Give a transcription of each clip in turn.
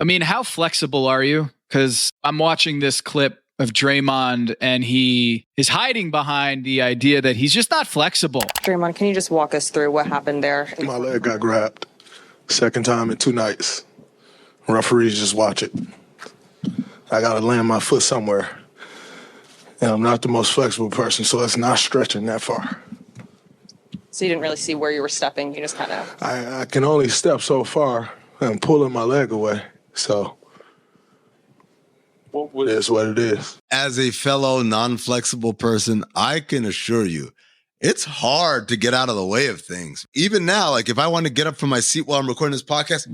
I mean, how flexible are you? Because I'm watching this clip of Draymond and he is hiding behind the idea that he's just not flexible. Draymond, can you just walk us through what happened there? My leg got grabbed. Second time in 2 nights. Referees just watch it. I got to land my foot somewhere. And I'm not the most flexible person, so it's not stretching that far. So you didn't really see where you were stepping. You just kind of... I can only step so far. I'm pulling my leg away. So it is what it is. As a fellow non-flexible person, I can assure you, it's hard to get out of the way of things. Even now, like if I want to get up from my seat while I'm recording this podcast,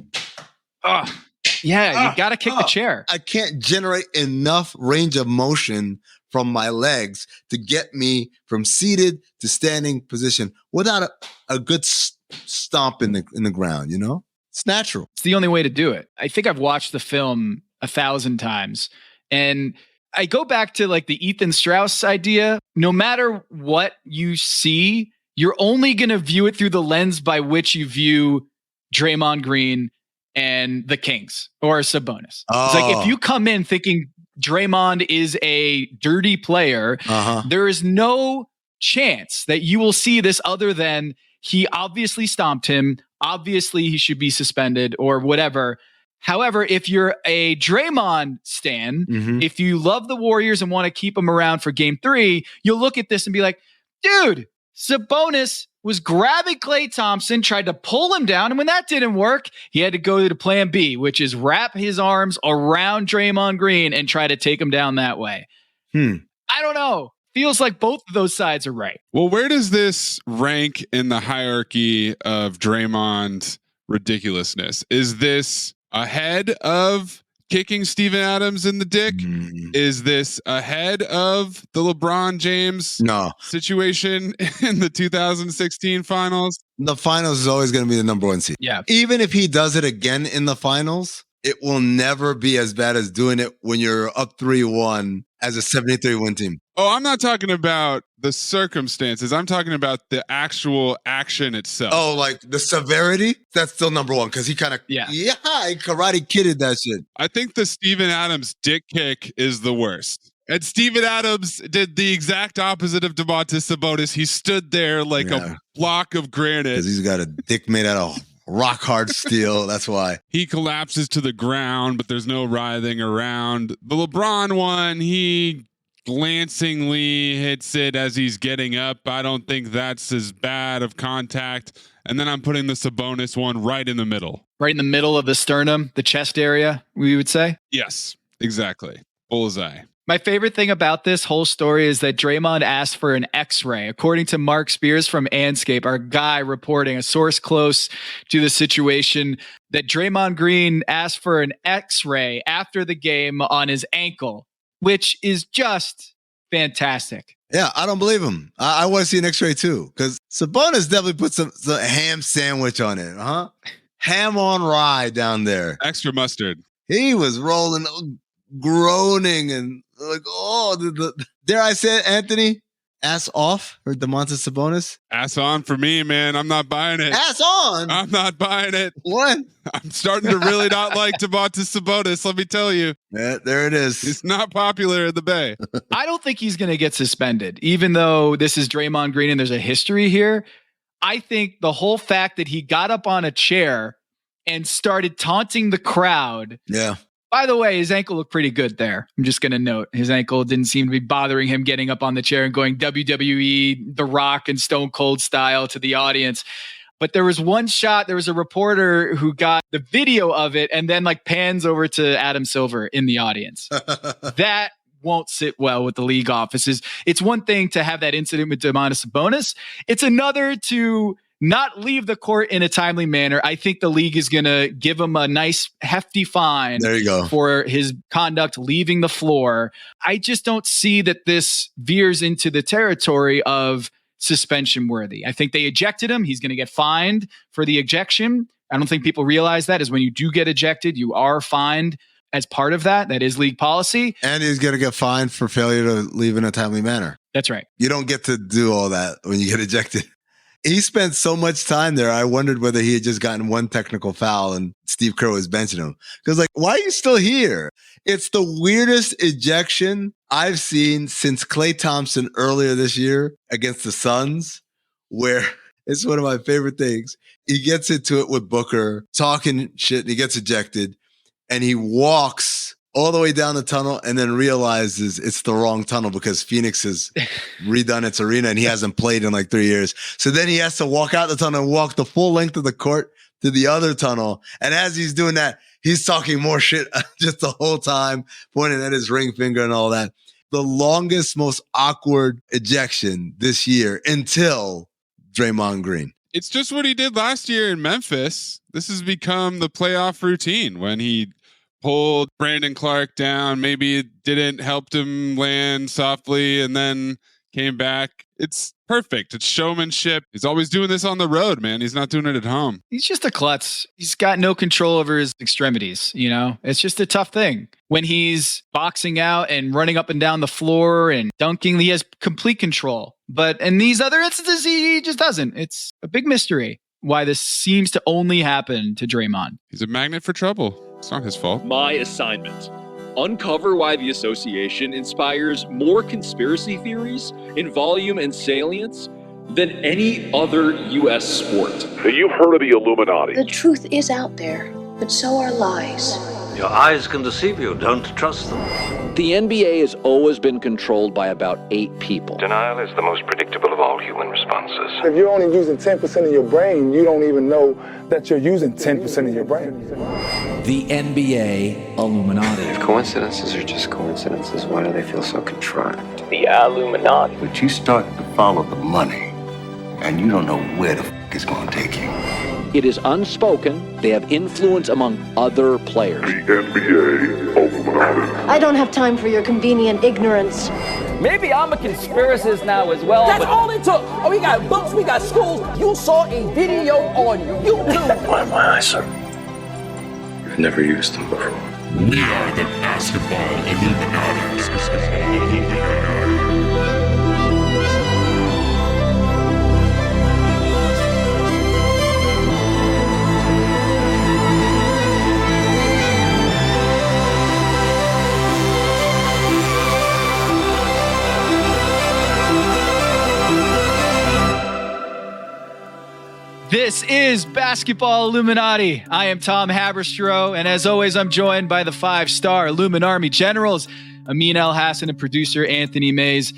you got to kick the chair. I can't generate enough range of motion from my legs to get me from seated to standing position without a good stomp in the ground, you know? It's natural. It's the only way to do it. I think I've watched the film 1,000 times. And I go back to like the Ethan Strauss idea. No matter what you see, you're only going to view it through the lens by which you view Draymond Green and the Kings or Sabonis. Oh. It's like if you come in thinking Draymond is a dirty player, there is no chance that you will see this other than he obviously stomped him. Obviously, he should be suspended or whatever. However, if you're a Draymond stan, if you love the Warriors and want to keep them around for game 3, you'll look at this and be like, dude, Sabonis was grabbing Klay Thompson, tried to pull him down. And when that didn't work, he had to go to plan B, which is wrap his arms around Draymond Green and try to take him down that way. I don't know. Feels like both of those sides are right. Well, where does this rank in the hierarchy of Draymond ridiculousness? Is this ahead of kicking Steven Adams in the dick? Is this ahead of the LeBron James situation in the 2016 finals? The finals is always going to be the number 1 seed. Yeah. Even if he does it again in the finals, it will never be as bad as doing it when you're up 3-1 as a 73-win team. Oh, I'm not talking about the circumstances. I'm talking about the actual action itself. Oh, like the severity? That's still number 1 because he kind of, he karate kidded that shit. I think the Steven Adams dick kick is the worst. And Steven Adams did the exact opposite of Domantas Sabonis. He stood there like a block of granite. Because he's got a dick made out of rock hard steel. That's why. He collapses to the ground, but there's no writhing around. The LeBron one, he glancingly hits it as he's getting up. I don't think that's as bad of contact. And then I'm putting the Sabonis one right in the middle. Right in the middle of the sternum, the chest area, we would say? Yes, exactly. Bullseye. My favorite thing about this whole story is that Draymond asked for an X-ray. According to Mark Spears from Anscape, our guy reporting, a source close to the situation, that Draymond Green asked for an X-ray after the game on his ankle, which is just fantastic. Yeah, I don't believe him. I want to see an X-ray too, because Sabonis definitely put some ham sandwich on it, ham on rye down there. Extra mustard. He was rolling, groaning, and like, dare I say it, Anthony? Ass off for Domantas Sabonis? Ass on for me, man. I'm not buying it. Ass on? I'm not buying it. What? I'm starting to really not like Domantas Sabonis, let me tell you. Yeah, there it is. He's not popular in the Bay. I don't think he's going to get suspended, even though this is Draymond Green and there's a history here. I think the whole fact that he got up on a chair and started taunting the crowd. Yeah. By the way, his ankle looked pretty good there. I'm just going to note his ankle didn't seem to be bothering him getting up on the chair and going WWE, The Rock and Stone Cold style to the audience. But there was one shot, there was a reporter who got the video of it and then like pans over to Adam Silver in the audience. That won't sit well with the league offices. It's one thing to have that incident with Domantas Sabonis. It's another to not leave the court in a timely manner. I think the league is going to give him a nice hefty fine for his conduct leaving the floor. I just don't see that this veers into the territory of suspension worthy. I think they ejected him. He's going to get fined for the ejection. I don't think people realize that is when you do get ejected, you are fined as part of that. That is league policy. And he's going to get fined for failure to leave in a timely manner. That's right. You don't get to do all that when you get ejected. He spent so much time there. I wondered whether he had just gotten one technical foul and Steve Kerr was benching him. Because like, why are you still here? It's the weirdest ejection I've seen since Klay Thompson earlier this year against the Suns, where it's one of my favorite things. He gets into it with Booker, talking shit, and he gets ejected. And he walks all the way down the tunnel and then realizes it's the wrong tunnel because Phoenix has redone its arena and he hasn't played in like 3 years. So then he has to walk out the tunnel and walk the full length of the court to the other tunnel. And as he's doing that, he's talking more shit just the whole time, pointing at his ring finger and all that. The longest, most awkward ejection this year until Draymond Green. It's just what he did last year in Memphis. This has become the playoff routine when he pulled Brandon Clark down. Maybe it didn't help him land softly and then came back. It's perfect. It's showmanship. He's always doing this on the road, man. He's not doing it at home. He's just a klutz. He's got no control over his extremities, you know? It's just a tough thing. When he's boxing out and running up and down the floor and dunking, he has complete control. But in these other instances, he just doesn't. It's a big mystery why this seems to only happen to Draymond. He's a magnet for trouble. It's not his fault. My assignment: uncover why the association inspires more conspiracy theories in volume and salience than any other U.S. sport. You've heard of the Illuminati. The truth is out there, but so are lies. Your eyes can deceive you. Don't trust them. The NBA has always been controlled by about 8 people. Denial is the most predictable of all human responses. If you're only using 10% of your brain, you don't even know that you're using 10% of your brain. The NBA Illuminati. If coincidences are just coincidences, why do they feel so contrived? The Illuminati. But you start to follow the money, and you don't know where the f*** it's going to take you. It is unspoken. They have influence among other players. The NBA Illuminati. I don't have time for your convenient ignorance. Maybe I'm a conspiracist now as well. That's all it took. Oh, we got books, we got schools. You saw a video on YouTube. Why am I eyes, sir? You've never used them before. We are the Basketball Illuminati. This is Basketball Illuminati. I am Tom Haberstroh, and as always, I'm joined by the 5-star Illuminarmy generals, Amin El Hassan and producer Anthony Mays.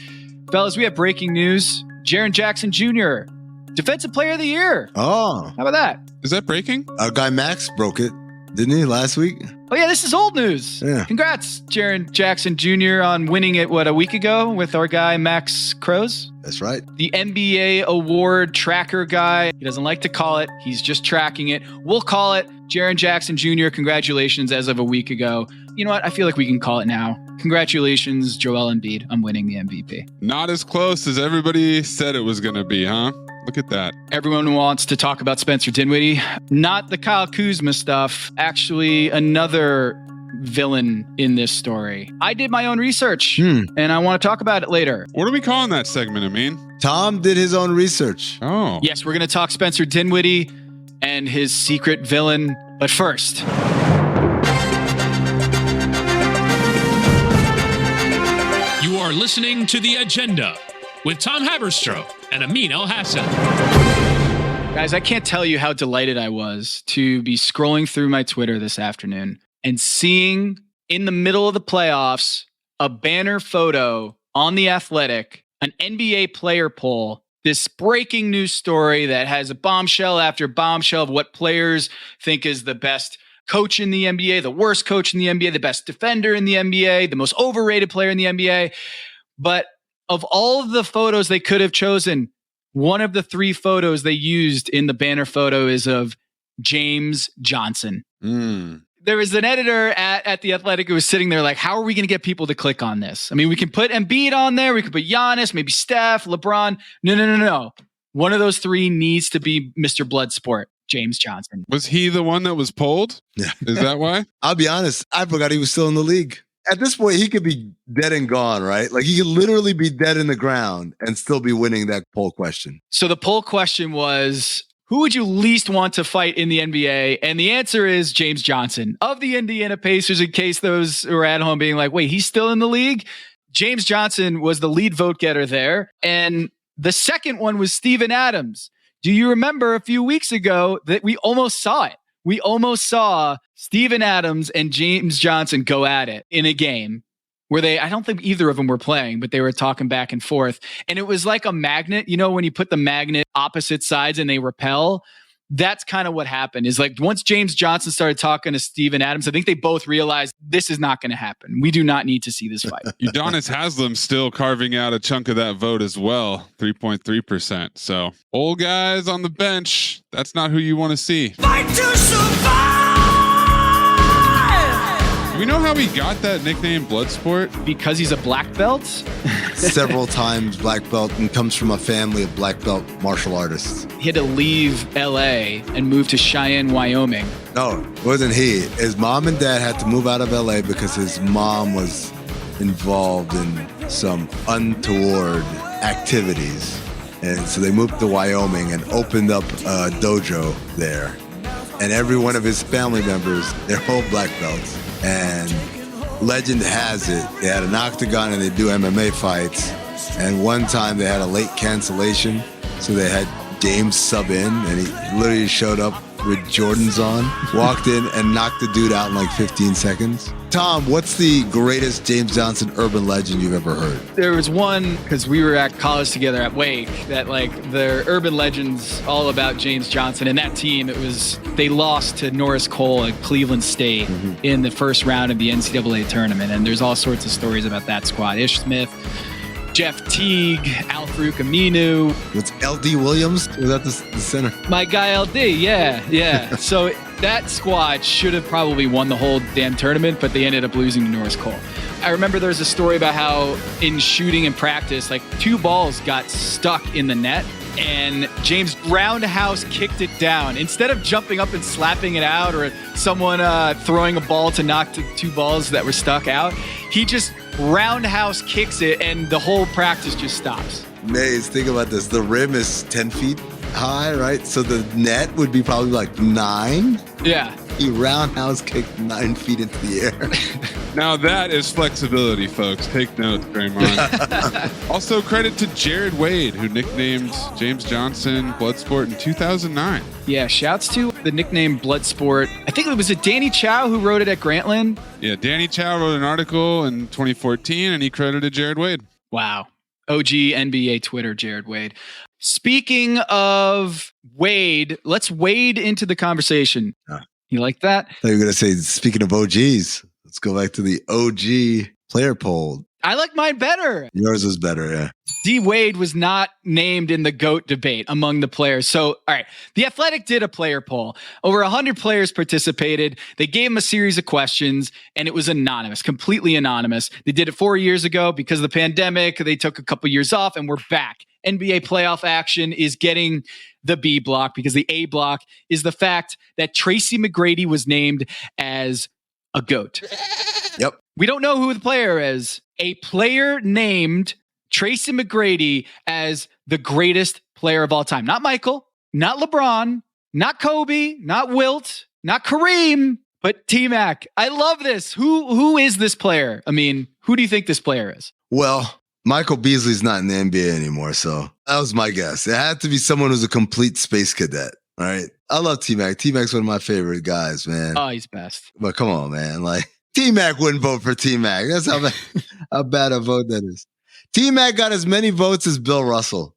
Fellas, we have breaking news. Jaren Jackson Jr., Defensive Player of the Year. Oh. How about that? Is that breaking? Our guy Max broke it, didn't he, last week? Oh, yeah, this is old news. Yeah. Congrats, Jaren Jackson Jr. on winning it, a week ago with our guy Max Crows? That's right. The NBA award tracker guy. He doesn't like to call it. He's just tracking it. We'll call it. Jaren Jackson Jr., congratulations as of a week ago. You know what? I feel like we can call it now. Congratulations, Joel Embiid, on winning the MVP. Not as close as everybody said it was going to be, huh? Look at that. Everyone wants to talk about Spencer Dinwiddie. Not the Kyle Kuzma stuff. Actually, another villain in this story. I did my own research, and I want to talk about it later. What are we calling that segment, Amin? Tom did his own research. Oh. Yes, we're going to talk Spencer Dinwiddie and his secret villain. But first, you are listening to The Agenda with Tom Haberstroh and Amin El Hassan. Guys, I can't tell you how delighted I was to be scrolling through my Twitter this afternoon and seeing in the middle of the playoffs a banner photo on The Athletic, an NBA player poll, this breaking news story that has a bombshell after bombshell of what players think is the best coach in the NBA, the worst coach in the NBA, the best defender in the NBA, the most overrated player in the NBA. But of all of the photos they could have chosen, one of the 3 photos they used in the banner photo is of James Johnson. There was an editor at The Athletic who was sitting there like, how are we going to get people to click on this? I mean, we can put Embiid on there. We could put Giannis, maybe Steph, LeBron. No. One of those 3 needs to be Mr. Bloodsport, James Johnson. Was he the one that was polled? Yeah. Is that why? I'll be honest. I forgot he was still in the league. At this point, he could be dead and gone, right? Like he could literally be dead in the ground and still be winning that poll question. So the poll question was, who would you least want to fight in the NBA? And the answer is James Johnson of the Indiana Pacers, in case those who are at home being like, wait, he's still in the league? James Johnson was the lead vote getter there. And the second one was Steven Adams. Do you remember a few weeks ago that we almost saw it? We almost saw Steven Adams and James Johnson go at it in a game where I don't think either of them were playing, but they were talking back and forth. And it was like a magnet, you know, when you put the magnet opposite sides and they repel. That's kind of what happened. Is like once James Johnson started talking to Steven Adams, I think they both realized this is not going to happen. We do not need to see this fight. Udonis Haslam still carving out a chunk of that vote as well, 3.3%. So old guys on the bench, that's not who you want to see. Fight to survive! Do we know how he got that nickname Bloodsport? Because he's a black belt? Several times black belt, and comes from a family of black belt martial artists. He had to leave LA and move to Cheyenne, Wyoming. No, it wasn't he. His mom and dad had to move out of LA because his mom was involved in some untoward activities. And so they moved to Wyoming and opened up a dojo there. And every one of his family members, they're all black belts. And legend has it, they had an octagon and they do MMA fights. And one time they had a late cancellation, so they had James sub in, and he literally showed up with Jordans on, walked in and knocked the dude out in like 15 seconds. Tom, what's the greatest James Johnson urban legend you've ever heard? There was one, because we were at college together at Wake, that like the urban legends all about James Johnson and that team. They lost to Norris Cole at Cleveland State in the first round of the NCAA tournament. And there's all sorts of stories about that squad. Ish Smith, Jeff Teague, Al-Farouq Aminu. What's LD Williams? Was that the center? My guy LD, yeah. So that squad should have probably won the whole damn tournament, but they ended up losing to Norris Cole. I remember there's a story about how in shooting in practice, like 2 balls got stuck in the net, and James roundhouse kicked it down. Instead of jumping up and slapping it out, or someone throwing a ball to knock 2 balls that were stuck out, he just roundhouse kicks it, and the whole practice just stops. Maze, think about this. The rim is 10 feet high, right? So the net would be probably like 9. Yeah. He roundhouse kicked 9 feet into the air. Now that is flexibility, folks. Take notes, Draymond. Also, credit to Jared Wade, who nicknamed James Johnson Bloodsport in 2009. Yeah, shouts to the nickname Bloodsport. I think it was Danny Chow who wrote it at Grantland. Yeah, Danny Chow wrote an article in 2014, and he credited Jared Wade. Wow. OG NBA Twitter, Jared Wade. Speaking of Wade, let's wade into the conversation. You like that? I thought you were going to say, speaking of OGs, let's go back to the OG player poll. I like mine better. Yours was better, yeah. D Wade was not named in the GOAT debate among the players. So, all right, The Athletic did a player poll. Over 100 players participated. They gave them a series of questions, and it was anonymous, completely anonymous. They did it 4 years ago because of the pandemic. They took a couple years off, and we're back. NBA playoff action is getting the B block because the A block is the fact that Tracy McGrady was named as a GOAT. Yep. We don't know who the player is. A player named Tracy McGrady as the greatest player of all time. Not Michael, not LeBron, not Kobe, not Wilt, not Kareem, but T-Mac. I love this. Who is this player? I mean, who do you think this player is? Well, Michael Beasley's not in the NBA anymore, so that was my guess. It had to be someone who's a complete space cadet. All right. I love T-Mac. T-Mac's one of my favorite guys, man. Oh, he's best. But come on, man. Like, T-Mac wouldn't vote for T-Mac. That's how bad a vote that is. T-Mac got as many votes as Bill Russell.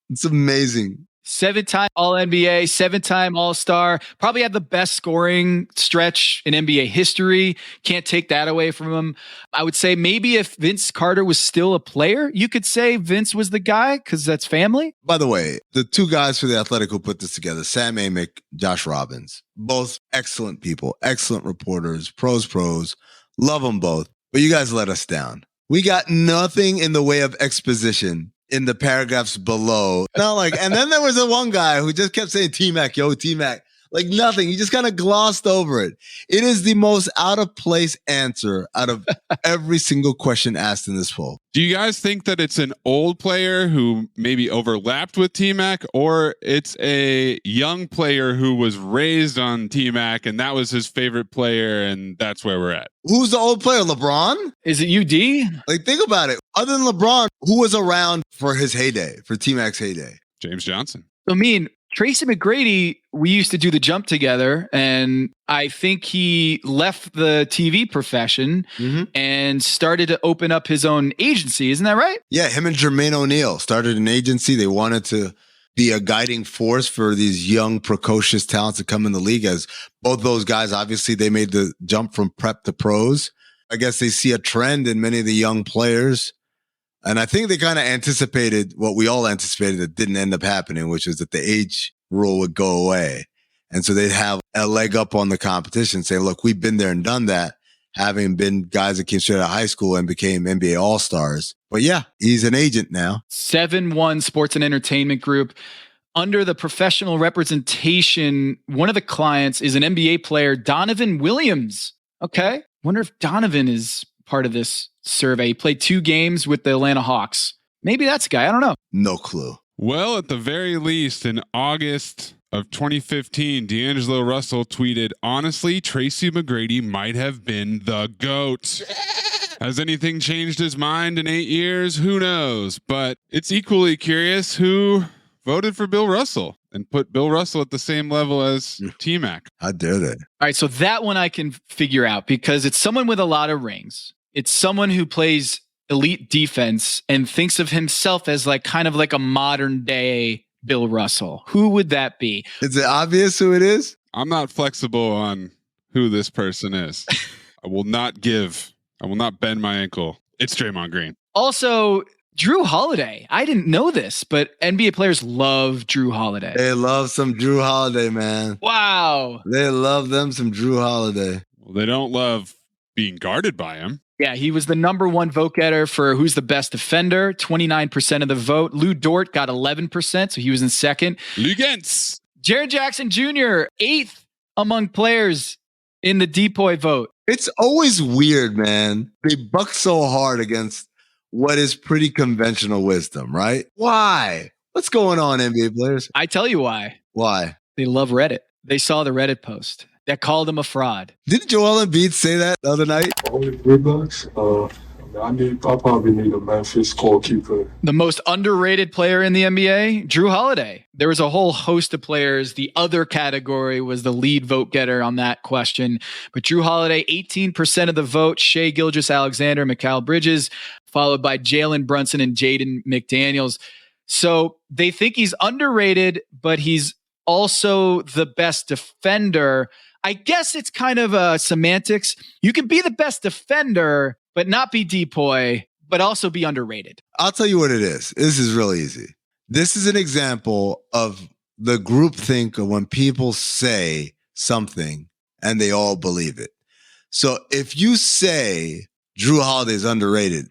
It's amazing. 7-time All-NBA, 7-time All-Star. Probably had the best scoring stretch in NBA history. Can't take that away from him. I would say maybe if Vince Carter was still a player, you could say Vince was the guy because that's family. By the way, the 2 guys for The Athletic who put this together, Sam Amick, Josh Robbins, both excellent people, excellent reporters, pros. Love them both. But you guys let us down. We got nothing in the way of exposition in the paragraphs below. Not like, and then there was the one guy who just kept saying T-Mac, yo, T-Mac. Like nothing. You just kind of glossed over it. It is the most out of place answer out of every single question asked in this poll. Do you guys think that it's an old player who maybe overlapped with T-Mac, or it's a young player who was raised on T-Mac and that was his favorite player and that's where we're at? Who's the old player? LeBron? Is it UD? Like, think about it. Other than LeBron, who was around for his heyday, for T-Mac's heyday? James Johnson. I mean, Tracy McGrady, we used to do the jump together, and I think he left the TV profession and started to open up his own agency. Isn't that right? Yeah, him and Jermaine O'Neal started an agency. They wanted to be a guiding force for these young, precocious talents to come in the league. As both those guys, obviously, they made the jump from prep to pros. I guess they see a trend in many of the young players. And I think they kind of anticipated what we all anticipated that didn't end up happening, which was that the age rule would go away. And so they'd have a leg up on the competition, say, look, we've been there and done that, having been guys that came straight out of high school and became NBA All-Stars. But yeah, he's an agent now. 7-1 Sports and Entertainment Group. Under the professional representation, one of the clients is an NBA player, Donovan Williams. Okay. Wonder if Donovan is part of this survey. He played 2 games with the Atlanta Hawks. Maybe that's a guy. I don't know. No clue. Well, at the very least, in August of 2015, D'Angelo Russell tweeted, honestly, Tracy McGrady might have been the GOAT. Has anything changed his mind in 8 years? Who knows? But it's equally curious who voted for Bill Russell and put Bill Russell at the same level as T-Mac. How dare they? All right, so that one I can figure out because it's someone with a lot of rings. It's someone who plays elite defense and thinks of himself as like kind of like a modern day Bill Russell. Who would that be? Is it obvious who it is? I'm not flexible on who this person is. I will not bend my ankle. It's Draymond Green. Also, Drew Holiday. I didn't know this, but NBA players love Drew Holiday. They love some Drew Holiday, man. Wow. They love them some Drew Holiday. Well, they don't love being guarded by him. Yeah, he was the number 1 vote getter for who's the best defender, 29% of the vote. Lou Dort got 11%, so he was in second. Lou Gentz. Jaren Jackson Jr., 8th among players in the Depoy vote. It's always weird, man. They buck so hard against what is pretty conventional wisdom, right? Why? What's going on, NBA players? I tell you why. Why? They love Reddit. They saw the Reddit post that called him a fraud. Didn't Joel Embiid say that the other night? Only $3. I probably need a Memphis goalkeeper. The most underrated player in the NBA, Drew Holiday. There was a whole host of players. The other category was the lead vote getter on that question. But Drew Holiday, 18% of the vote. Shai Gilgeous-Alexander, Mikal Bridges, followed by Jalen Brunson and Jaden McDaniels. So they think he's underrated, but he's also the best defender. I guess it's kind of semantics. You can be the best defender, but not be Depoy, but also be underrated. I'll tell you what it is. This is really easy. This is an example of the groupthink of when people say something and they all believe it. So if you say Drew Holiday is underrated,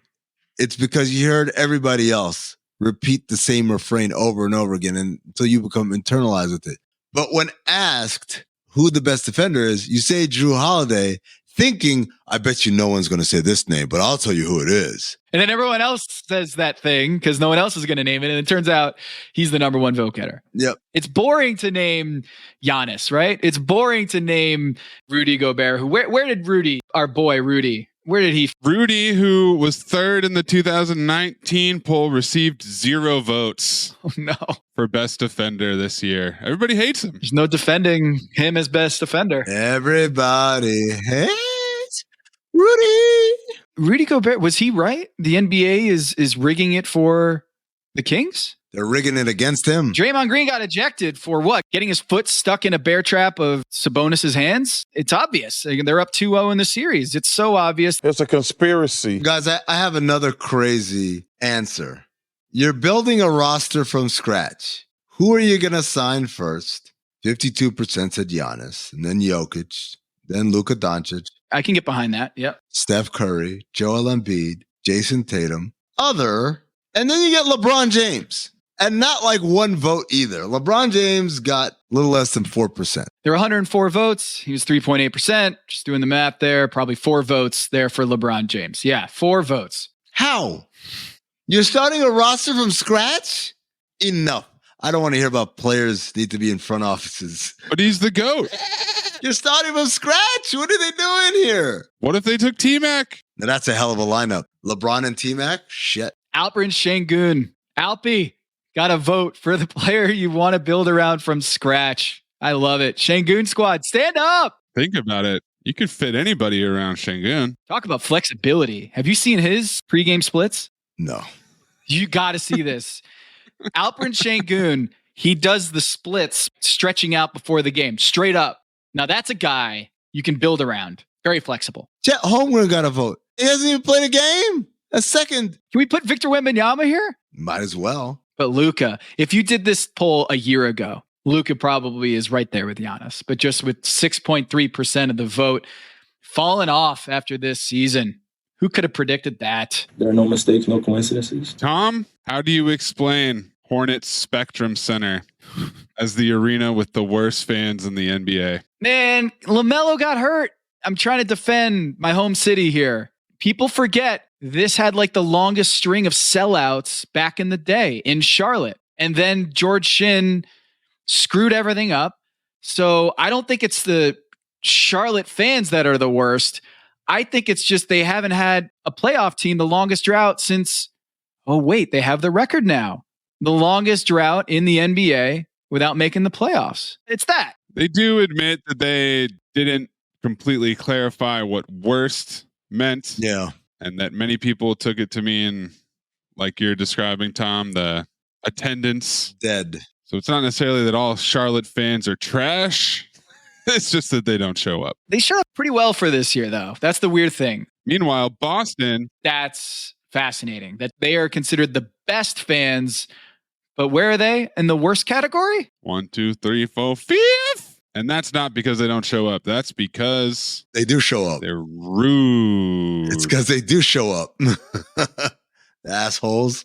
it's because you heard everybody else repeat the same refrain over and over again until you become internalized with it. But when asked who the best defender is, you say Drew Holiday, thinking, I bet you no one's going to say this name, but I'll tell you who it is. And then everyone else says that thing because no one else is going to name it. And it turns out he's the number 1 vote getter. Yep. It's boring to name Giannis, right? It's boring to name Rudy Gobert. Where did Rudy, our boy Rudy, where did he? Rudy, who was 3rd in the 2019 poll, received 0 votes. Oh, no. For best defender this year. Everybody hates him. There's no defending him as best defender. Everybody hates Rudy. Rudy Gobert, was he right? The NBA is rigging it for the Kings? They're rigging it against him. Draymond Green got ejected for what? Getting his foot stuck in a bear trap of Sabonis's hands? It's obvious. They're up 2-0 in the series. It's so obvious. It's a conspiracy. Guys, I have another crazy answer. You're building a roster from scratch. Who are you going to sign first? 52% said Giannis, and then Jokic, then Luka Doncic. I can get behind that. Yep. Steph Curry, Joel Embiid, Jason Tatum, and then you get LeBron James. And not like one vote either. LeBron James got a little less than 4%. There were 104 votes. He was 3.8%. Just doing the math there. Probably 4 votes there for LeBron James. Yeah, 4 votes. How? You're starting a roster from scratch? Enough. I don't want to hear about players need to be in front offices. But he's the GOAT. You're starting from scratch. What are they doing here? What if they took T-Mac? Now that's a hell of a lineup. LeBron and T-Mac? Shit. Alperen Şengün. Alpi, got a vote for the player you want to build around from scratch. I love it. Şengün squad, stand up. Think about it. You could fit anybody around Şengün. Talk about flexibility. Have you seen his pregame splits? No. You got to see this. Alperen Şengün, he does the splits stretching out before the game, straight up. Now that's a guy you can build around. Very flexible. Chet Holmgren got a vote. He hasn't even played a game. A second. Can we put Victor Wembanyama here? Might as well. But Luka, if you did this poll a year ago, Luka probably is right there with Giannis. But just with 6.3% of the vote falling off after this season, who could have predicted that? There are no mistakes, no coincidences. Tom, how do you explain Hornets Spectrum Center as the arena with the worst fans in the NBA? Man, LaMelo got hurt. I'm trying to defend my home city here. People forget this had like the longest string of sellouts back in the day in Charlotte. And then George Shinn screwed everything up. So I don't think it's the Charlotte fans that are the worst. I think it's just they haven't had a playoff team the longest drought since, they have the record now. The longest drought in the NBA without making the playoffs. It's that. They do admit that they didn't completely clarify what worst meant. Yeah. And that many people took it to mean, like you're describing, Tom, the attendance. Dead. So it's not necessarily that all Charlotte fans are trash. It's just that they don't show up. They showed up pretty well for this year, though. That's the weird thing. Meanwhile, Boston. That's fascinating. That they are considered the best fans. But where are they? In the worst category? 1, 2, 3, 4, 5th. And that's not because they don't show up. That's because they do show up. They're rude. It's because they do show up. Assholes.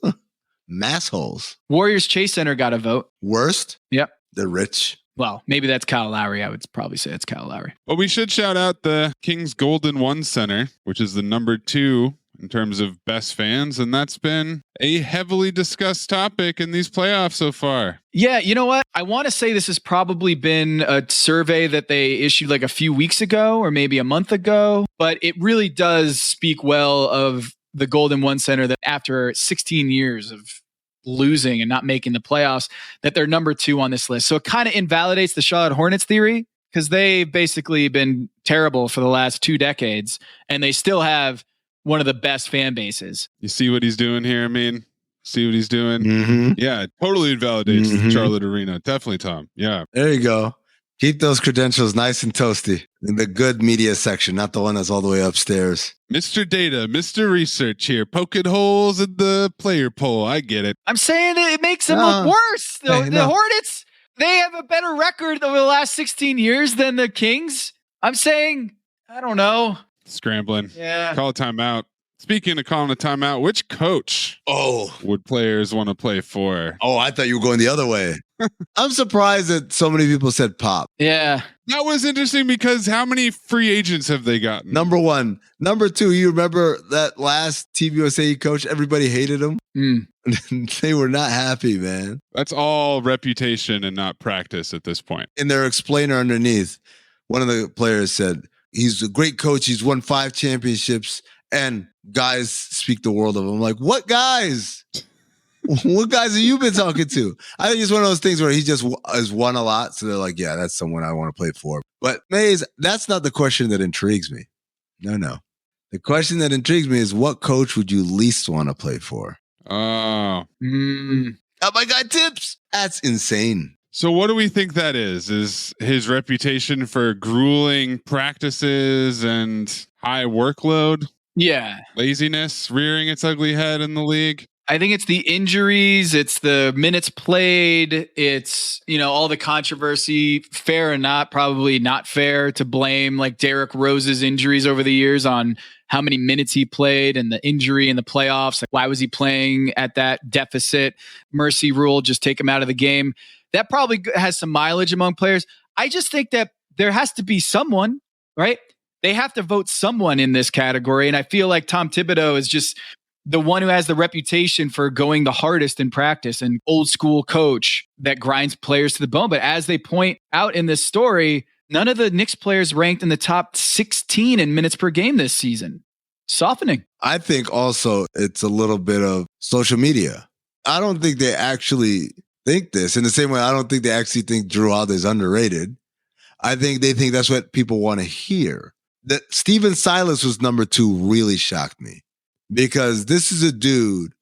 Massholes. Warriors Chase Center got a vote. Worst? Yep. They're rich. Well, maybe that's Kyle Lowry. I would probably say it's Kyle Lowry. Well, we should shout out the Kings Golden One Center, which is the number 2 in terms of best fans. And that's been a heavily discussed topic in these playoffs so far. Yeah, you know what? I want to say this has probably been a survey that they issued like a few weeks ago or maybe a month ago, but it really does speak well of the Golden One Center that after 16 years of losing and not making the playoffs, that they're number 2 on this list. So it kind of invalidates the Charlotte Hornets theory because they've basically been terrible for the last 2 decades and they still have one of the best fan bases. You see what he's doing here? I mean, see what he's doing? Mm-hmm. Yeah, it totally invalidates the Charlotte arena. Definitely, Tom. Yeah. There you go. Keep those credentials nice and toasty in the good media section, not the one that's all the way upstairs. Mr. Data, Mr. Research here, poking holes in the player poll. I get it. I'm saying it makes them look worse. The Hornets, they have a better record over the last 16 years than the Kings. I'm saying, I don't know. Scrambling. Yeah. Call a timeout. Speaking of calling a timeout, which coach would players want to play for? Oh, I thought you were going the other way. I'm surprised that so many people said Pop. Yeah. That was interesting because how many free agents have they gotten? Number 1. Number 2, you remember that last Team USA coach? Everybody hated him. They were not happy, man. That's all reputation and not practice at this point. In their explainer underneath, one of the players said, he's a great coach. He's won 5 championships. And guys speak the world of him. I'm like, what guys? What guys have you been talking to? I think it's one of those things where he just has won a lot. So they're like, yeah, that's someone I want to play for. But Mays, that's not the question that intrigues me. No. The question that intrigues me is what coach would you least want to play for? Oh. My guy Tips. That's insane. So what do we think that is? Is his reputation for grueling practices and high workload? Yeah. Laziness rearing its ugly head in the league? I think it's the injuries, it's the minutes played, it's, all the controversy, fair or not, probably not fair to blame like Derrick Rose's injuries over the years on how many minutes he played and the injury in the playoffs. Like, why was he playing at that deficit? Mercy rule, just take him out of the game. That probably has some mileage among players. I just think that there has to be someone, right? They have to vote someone in this category. And I feel like Tom Thibodeau is just the one who has the reputation for going the hardest in practice, and old school coach that grinds players to the bone. But as they point out in this story, none of the Knicks players ranked in the top 16 in minutes per game this season. Softening. I think also it's a little bit of social media. I don't think they actually think this in the same way. I don't think they actually think Jrue Holiday is underrated. I think they think that's what people want to hear. That Steven Silas was number 2 really shocked me. Because this is a dude,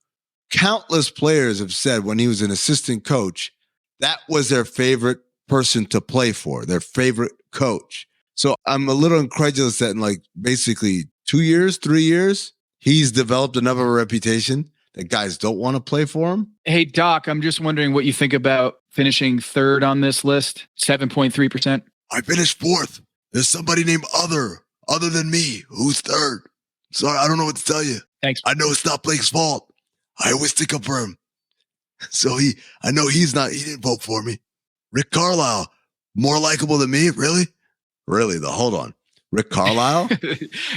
countless players have said when he was an assistant coach, that was their favorite person to play for, their favorite coach. So I'm a little incredulous that in like basically 2 years, 3 years, he's developed enough of a reputation that guys don't want to play for him. Hey, Doc, I'm just wondering what you think about finishing 3rd on this list, 7.3%. I finished 4th. There's somebody named other than me, who's 3rd. Sorry, I don't know what to tell you. Thanks. I know it's not Blake's fault. I always stick up for him. So I know he didn't vote for me. Rick Carlisle, more likable than me? Really? Hold on. Rick Carlisle?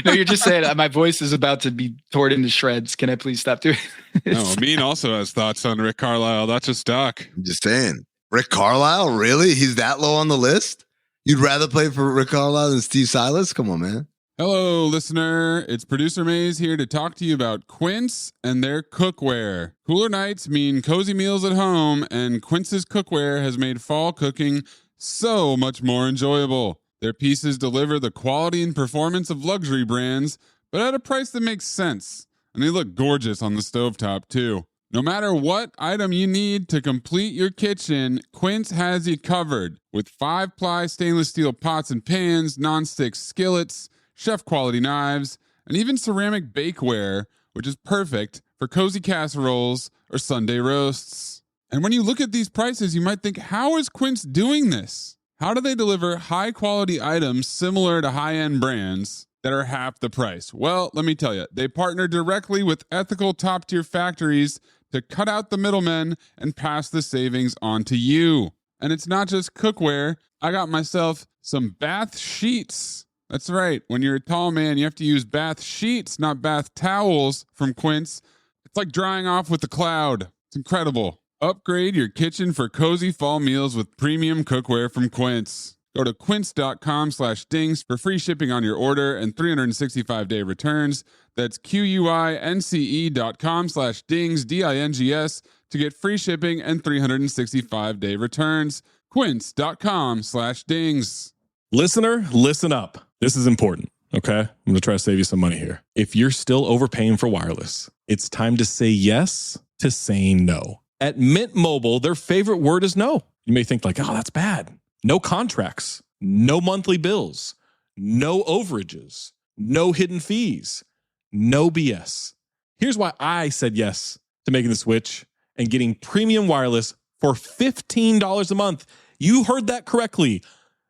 No, you're just saying my voice is about to be torn into shreds. Can I please stop doing it? No, Amin also has thoughts on Rick Carlisle. That's just Doc. I'm just saying. Rick Carlisle? Really? He's that low on the list? You'd rather play for Rick Carlisle than Steve Silas? Come on, man. Hello, listener. It's Producer Maze here to talk to you about Quince and their cookware. Cooler nights mean cozy meals at home, and Quince's cookware has made fall cooking so much more enjoyable. Their pieces deliver the quality and performance of luxury brands, but at a price that makes sense. And they look gorgeous on the stovetop, too. No matter what item you need to complete your kitchen, Quince has you covered. With 5-ply stainless steel pots and pans, nonstick skillets, chef-quality knives, and even ceramic bakeware, which is perfect for cozy casseroles or Sunday roasts. And when you look at these prices, you might think, how is Quince doing this? How do they deliver high-quality items similar to high-end brands that are half the price? Well, let me tell you, they partner directly with ethical top-tier factories to cut out the middlemen and pass the savings on to you. And it's not just cookware. I got myself some bath sheets. That's right. When you're a tall man, you have to use bath sheets, not bath towels from Quince. It's like drying off with a cloud. It's incredible. Upgrade your kitchen for cozy fall meals with premium cookware from Quince. Go to quince.com/dings for free shipping on your order and 365-day returns. That's QUINCE.com/dings, DINGS, to get free shipping and 365-day returns. Quince.com/dings. Listener, listen up. This is important, okay? I'm going to try to save you some money here. If you're still overpaying for wireless, it's time to say yes to saying no. At Mint Mobile, their favorite word is no. You may think like, oh, that's bad. No contracts, no monthly bills, no overages, no hidden fees, no BS. Here's why I said yes to making the switch and getting premium wireless for $15 a month. You heard that correctly.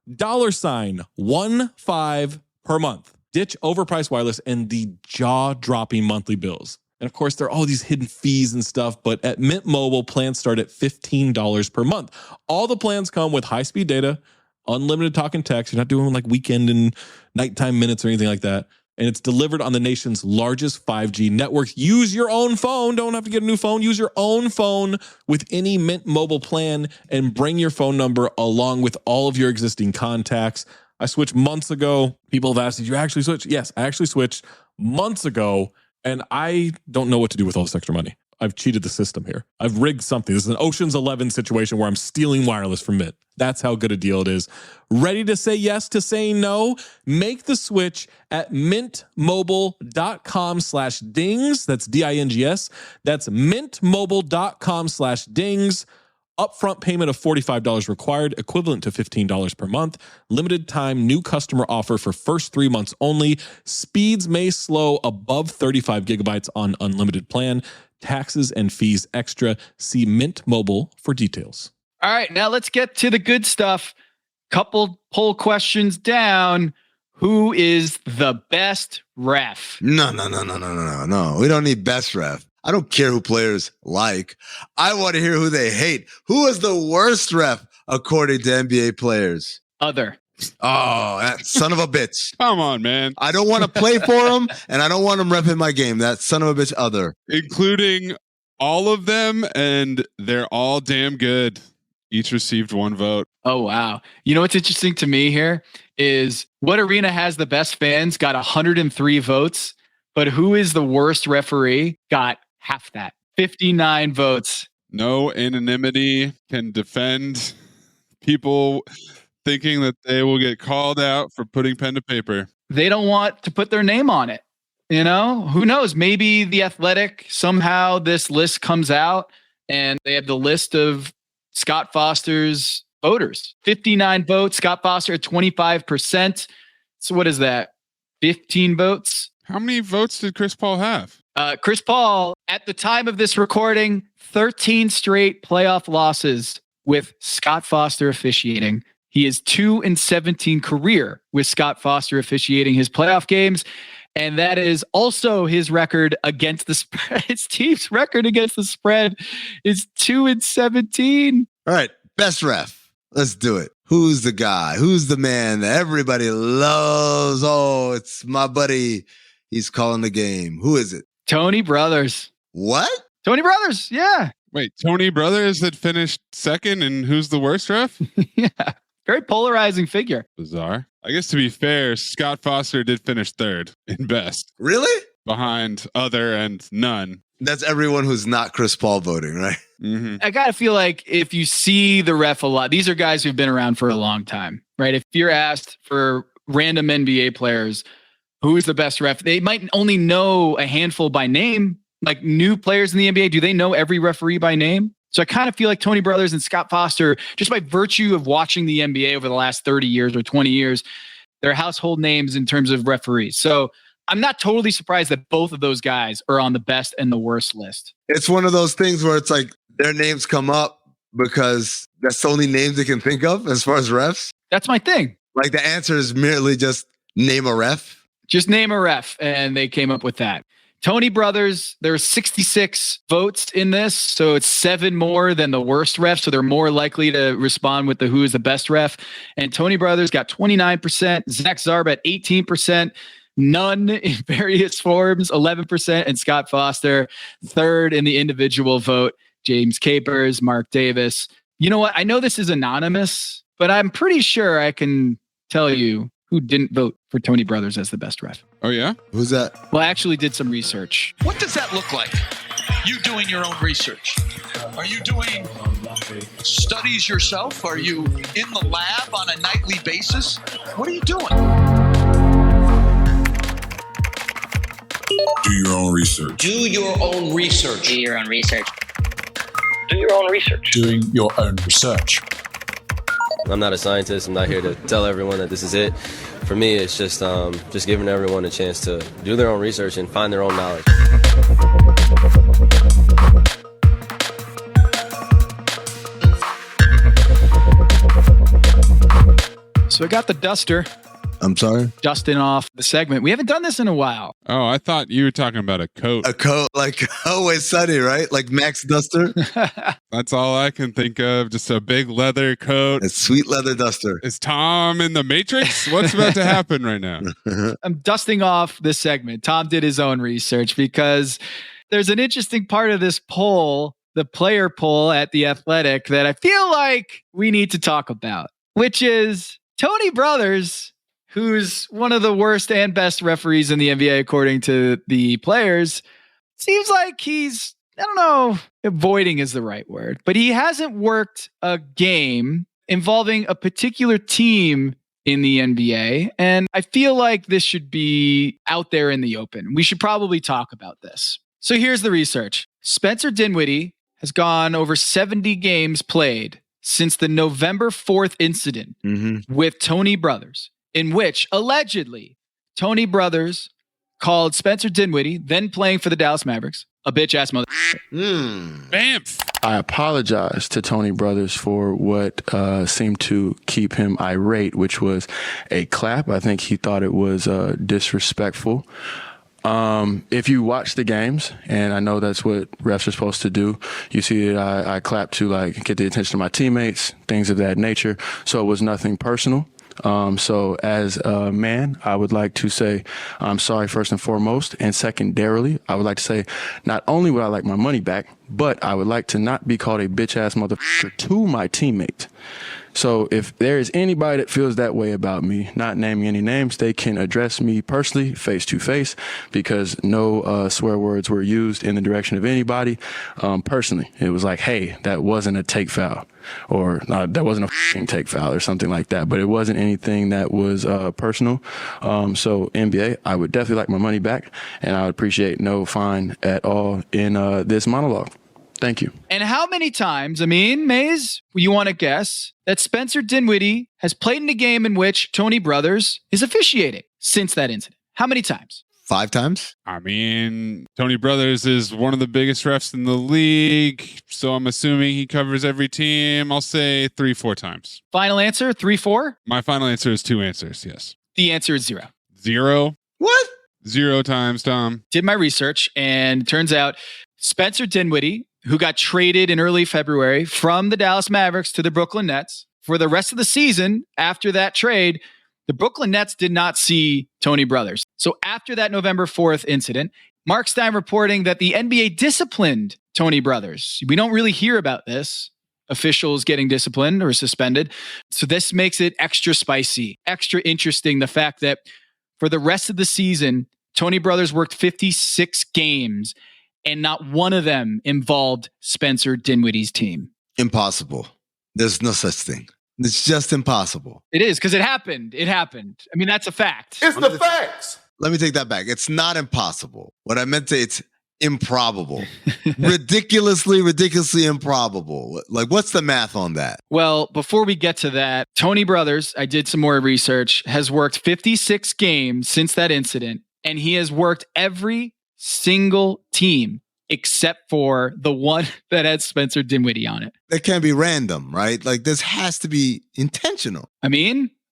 $15 per month. Ditch overpriced wireless and the jaw-dropping monthly bills. And of course, there are all these hidden fees and stuff, but at Mint Mobile, plans start at $15 per month. All the plans come with high-speed data, unlimited talk and text. You're not doing like weekend and nighttime minutes or anything like that. And it's delivered on the nation's largest 5G network. Use your own phone. Don't have to get a new phone. Use your own phone with any Mint Mobile plan and bring your phone number along with all of your existing contacts. I switched months ago. People have asked, did you actually switch? Yes, I actually switched months ago, and I don't know what to do with all this extra money. I've cheated the system here. I've rigged something. This is an Ocean's 11 situation where I'm stealing wireless from Mint. That's how good a deal it is. Ready to say yes to saying no? Make the switch at mintmobile.com/dings. That's DINGS. That's mintmobile.com/dings. Upfront payment of $45 required, equivalent to $15 per month. Limited time new customer offer for first 3 months only. Speeds may slow above 35 gigabytes on unlimited plan. taxes and fees extra. See Mint Mobile for details. All right, now let's get to the good stuff. Couple poll questions down. Who is the best ref? No. We don't need best ref. I don't care who players like. I want to hear who they hate. Who is the worst ref according to NBA players? Other. Oh, that son of a bitch. Come on, man. I don't want to play for him, and I don't want him repping my game. That son of a bitch other. Including all of them, and they're all damn good. Each received 1 vote. Oh, wow. You know what's interesting to me here is what arena has the best fans got 103 votes, but who is the worst referee got half that, 59 votes. No anonymity can defend people thinking that they will get called out for putting pen to paper. They don't want to put their name on it. You know, who knows? Maybe The Athletic, somehow this list comes out and they have the list of Scott Foster's voters. 59 votes, Scott Foster at 25%. So what is that? 15 votes? How many votes did Chris Paul have? Chris Paul, at the time of this recording, 13 straight playoff losses with Scott Foster officiating. He is 2-17 career with Scott Foster officiating his playoff games. And that is also his record against the spread. His team's record against the spread is 2-17. All right, best ref. Let's do it. Who's the guy? Who's the man that everybody loves? Oh, it's my buddy. He's calling the game. Who is it? Tony Brothers. What? Tony Brothers, yeah. Wait, Tony Brothers had finished second, and who's the worst ref? Yeah. Very polarizing figure. Bizarre. I guess to be fair, Scott Foster did finish third in best. Really? Behind other and none. That's everyone who's not Chris Paul voting, right? Mm-hmm. I gotta feel like if you see the ref a lot, these are guys who've been around for a long time, right? If you're asked for random NBA players, who is the best ref? They might only know a handful by name. Like new players in the NBA, do they know every referee by name? So I kind of feel like Tony Brothers and Scott Foster, just by virtue of watching the NBA over the last 30 years or 20 years, they're household names in terms of referees. So I'm not totally surprised that both of those guys are on the best and the worst list. It's one of those things where it's like their names come up because that's the only names they can think of as far as refs. That's my thing. Like the answer is merely just name a ref. Just name a ref, and they came up with that. Tony Brothers, there are 66 votes in this, so it's 7 more than the worst ref, so they're more likely to respond with the who is the best ref. And Tony Brothers got 29%, Zach Zarb at 18%, none in various forms, 11%, and Scott Foster, third in the individual vote, James Capers, Mark Davis. You know what? I know this is anonymous, but I'm pretty sure I can tell you who didn't vote for Tony Brothers as the best ref. Oh, yeah? Who's that? Well, I actually did some research. What does that look like? You doing your own research? Are you doing studies yourself? Are you in the lab on a nightly basis? What are you doing? Do your own research. Do your own research. Do your own research. Do your own research. Doing your own research. I'm not a scientist. I'm not here to tell everyone that this is it. For me, it's just giving everyone a chance to do their own research and find their own knowledge. So I got the duster. I'm sorry? Dusting off the segment. We haven't done this in a while. Oh, I thought you were talking about a coat. A coat, like Always Sunny, right? Like Max Duster. That's all I can think of. Just a big leather coat. A sweet leather duster. Is Tom in the Matrix? What's about to happen right now? I'm dusting off this segment. Tom did his own research because there's an interesting part of this poll, the player poll at The Athletic, that I feel like we need to talk about, which is Tony Brothers, who's one of the worst and best referees in the NBA, according to the players. Seems like he's, I don't know, avoiding is the right word, but he hasn't worked a game involving a particular team in the NBA. And I feel like this should be out there in the open. We should probably talk about this. So here's the research. Spencer Dinwiddie has gone over 70 games played since the November 4th incident with Tony Brothers, in which allegedly Tony Brothers called Spencer Dinwiddie, then playing for the Dallas Mavericks, a bitch ass mother. Bamf. I apologize to Tony Brothers for what seemed to keep him irate, which was a clap. I think he thought it was disrespectful. If you watch the games, and I know that's what refs are supposed to do, you see that I clap to like get the attention of my teammates, things of that nature. So it was nothing personal. So as a man, I would like to say I'm sorry first and foremost. And secondarily, I would like to say not only would I like my money back, but I would like to not be called a bitch ass motherfucker to my teammate. So if there is anybody that feels that way about me, not naming any names, they can address me personally, face to face, because no swear words were used in the direction of anybody. Personally, it was like, hey, that wasn't a take foul, or that wasn't a f***ing take foul or something like that. But it wasn't anything that was personal. So NBA, I would definitely like my money back, and I would appreciate no fine at all in this monologue. Thank you. And how many times, Maze, you want to guess that Spencer Dinwiddie has played in a game in which Tony Brothers is officiating since that incident? How many times? 5 times? Tony Brothers is one of the biggest refs in the league, so I'm assuming he covers every team. I'll say 3-4 times. Final answer, 3-4? My final answer is 2 answers, yes. The answer is 0. 0? What? 0 times, Tom. Did my research, and it turns out Spencer Dinwiddie, who got traded in early February from the Dallas Mavericks to the Brooklyn Nets, for the rest of the season after that trade, the Brooklyn Nets did not see Tony Brothers. So after that November 4th incident, Mark Stein reporting that the NBA disciplined Tony Brothers. We don't really hear about this, officials getting disciplined or suspended. So this makes it extra spicy, extra interesting. The fact that for the rest of the season, Tony Brothers worked 56 games and not one of them involved Spencer Dinwiddie's team. Impossible. There's no such thing. It's just impossible. It is, because it happened. It happened. That's a fact. It's the facts. Let me take that back. It's not impossible. What I meant to say, it's improbable. ridiculously improbable. Like, what's the math on that? Well, before we get to that, Tony Brothers, I did some more research, has worked 56 games since that incident, and he has worked every single team except for the one that had Spencer Dinwiddie on it. That can't be random, right? Like, this has to be intentional.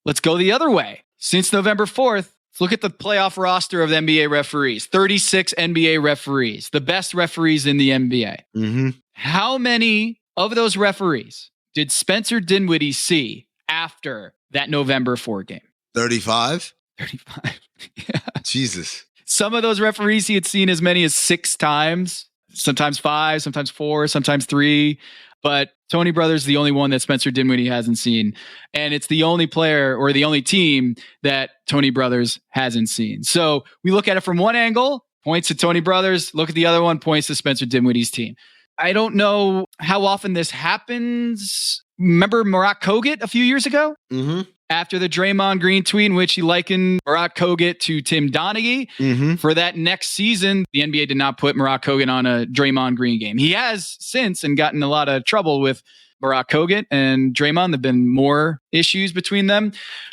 Let's go the other way. Since November 4th, let's look at the playoff roster of the NBA referees. 36 NBA referees, the best referees in the NBA. Mm-hmm. How many of those referees did Spencer Dinwiddie see after that November 4 game? 35? 35. Yeah. Jesus. Some of those referees he had seen as many as 6 times, sometimes 5, sometimes 4, sometimes 3. But Tony Brothers is the only one that Spencer Dinwiddie hasn't seen. And it's the only player or the only team that Tony Brothers hasn't seen. So we look at it from one angle, points to Tony Brothers. Look at the other one, points to Spencer Dinwiddie's team. I don't know how often this happens. Remember Murat Kogut a few years ago? Mm-hmm. After the Draymond Green tweet in which he likened Murat Kogut to Tim Donaghy. Mm-hmm. For that next season, the NBA did not put Murat Kogut on a Draymond Green game. He has since and gotten a lot of trouble with Murat Kogut and Draymond. There have been more issues between them.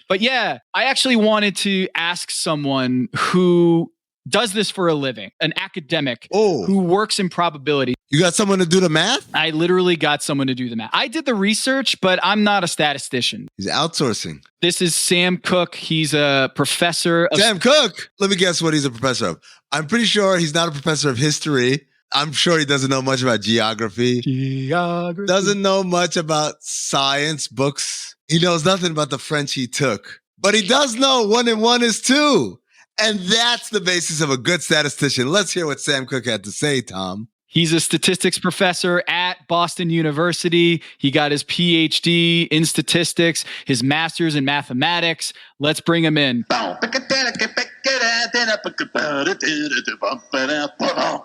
But yeah, I actually wanted to ask someone who does this for a living, an academic who works in probability. You got someone to do the math? I literally got someone to do the math. I did the research, but I'm not a statistician. He's outsourcing. This is Sam Cook. He's a professor of... Sam Cook? Let me guess what he's a professor of. I'm pretty sure he's not a professor of history. I'm sure he doesn't know much about geography. Doesn't know much about science books. He knows nothing about the French he took. But he does know 1 and 1 is 2. And that's the basis of a good statistician. Let's hear what Sam Cook had to say, Tom. He's a statistics professor at Boston University. He got his PhD in statistics, his master's in mathematics. Let's bring him in.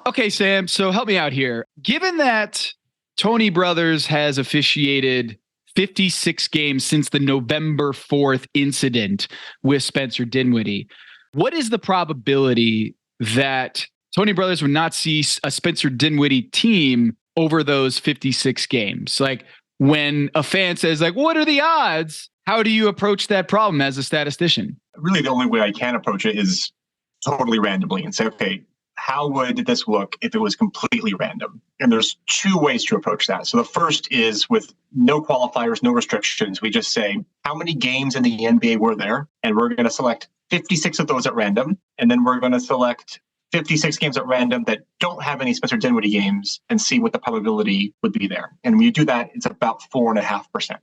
Okay, Sam, so help me out here. Given that Tony Brothers has officiated 56 games since the November 4th incident with Spencer Dinwiddie, what is the probability that Tony Brothers would not see a Spencer Dinwiddie team over those 56 games? Like, when a fan says, like, what are the odds? How do you approach that problem as a statistician? Really, the only way I can approach it is totally randomly and say, okay, how would this look if it was completely random? And there's two ways to approach that. So the first is with no qualifiers, no restrictions. We just say, how many games in the NBA were there? And we're going to select 56 of those at random. And then we're going to select 56 games at random that don't have any Spencer Dinwiddie games and see what the probability would be there. And when you do that, it's about 4.5%.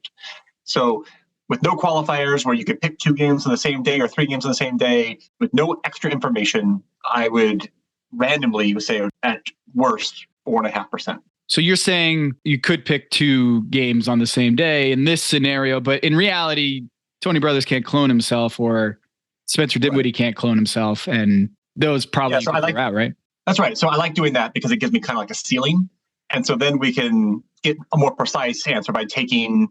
So with no qualifiers where you could pick 2 games on the same day or 3 games on the same day, with no extra information, I would randomly say at worst 4.5%. So you're saying you could pick 2 games on the same day in this scenario, but in reality, Tony Brothers can't clone himself or Spencer Dinwiddie can't clone himself. And those probably out, right? That's right. So I like doing that because it gives me kind of like a ceiling. And so then we can get a more precise answer by taking